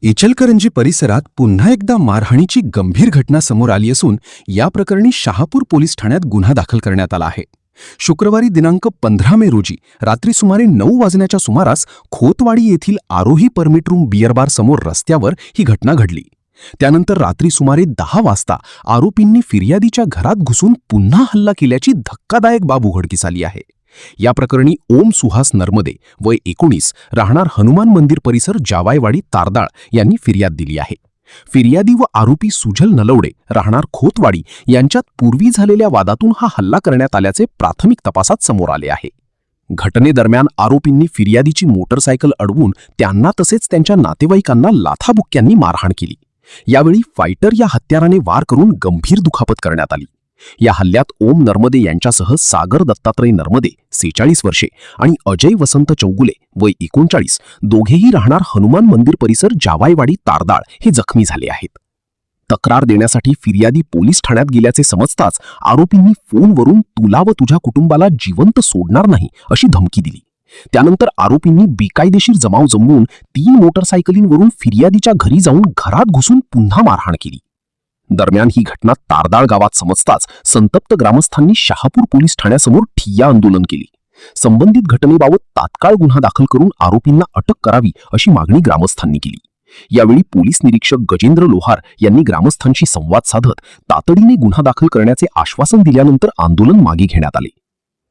इचलकरंजी परिसरात पुन्हा एकदा मारहाणीची गंभीर घटना समोर आली असून या प्रकरणी शहापूर पोलीस ठाण्यात गुन्हा दाखल करण्यात आला आहे। शुक्रवारी दिनांक 15 मे रोजी रात्री सुमारे 9 वाजण्याच्या सुमारास खोतवाडी येथील आरोही परमिट रूम बियर बार समोर रस्त्यावर ही घटना घडली। त्यानंतर रात्री सुमारे 10 वाजता आरोपींनी फिर्यादीच्या घरात घुसून पुन्हा हल्ला केल्याची धक्कादायक बाब उघडकीस आली आहे। या प्रकरणी ओम सुहास नर्मदे वय 19 राहणार हनुमान मंदिर परिसर जावायवाडी तारदाळ यांनी फिर्याद दिली आहे। फिर्यादी व आरोपी सुजल नलवडे राहणार खोतवाडी यांच्यात पूर्वी झालेल्या वादातून हा हल्ला करण्यात आल्याचे प्राथमिक तपासात समोर आले आहे। घटनेदरम्यान आरोपींनी फिर्यादीची मोटरसायकल अडवून त्यांना तसेच त्यांच्या नातेवाईकांना लाथाबुक्क्यांनी मारहाण केली। यावेळी फायटर या हत्याराने वार करून गंभीर दुखापत करण्यात आली। या हल्ल्यात ओम नर्मदे यांच्यासह सागर दत्तात्रय नर्मदे 46 वर्षे आणि अजय वसंत चौगुले वय 39 दोघेही राहणार हनुमान मंदिर परिसर जावायवाडी तारदाळ हे जखमी झाले आहेत। तक्रार देण्यासाठी फिर्यादी पोलीस ठाण्यात गेल्याचे समजताच आरोपींनी फोनवरून तुला व तुझ्या कुटुंबाला जिवंत सोडणार नाही अशी धमकी दिली। त्यानंतर आरोपींनी बेकायदेशीर जमाव जमवून 3 मोटरसायकलींवरून फिर्यादीच्या घरी जाऊन घरात घुसून पुन्हा मारहाण केली। दरम्यान ही घटना तारदाळ गावात समजताच संतप्त ग्रामस्थांनी शहापूर पोलीस ठाण्यासमोर ठिय्या आंदोलन केली। संबंधित घटनेबाबत तात्काळ गुन्हा दाखल करून आरोपींना अटक करावी अशी मागणी ग्रामस्थांनी केली। यावेळी पोलीस निरीक्षक गजेंद्र लोहार यांनी ग्रामस्थांशी संवाद साधत तातडीने गुन्हा दाखल करण्याचे आश्वासन दिल्यानंतर आंदोलन मागे घेण्यात आले।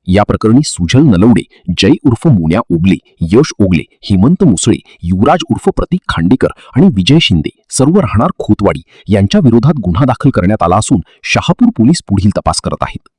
या प्रकरणी सुजल नलवडे, जय उर्फ मुन्या ओगले, यश ओगले, हेमंत मुसळे, युवराज उर्फ प्रतीक खांडेकर आणि विजय शिंदे सर्व राहणार खोतवाडी यांच्या विरोधात गुन्हा दाखल करण्यात आला असून शहापूर पोलीस पुढील तपास करत आहेत।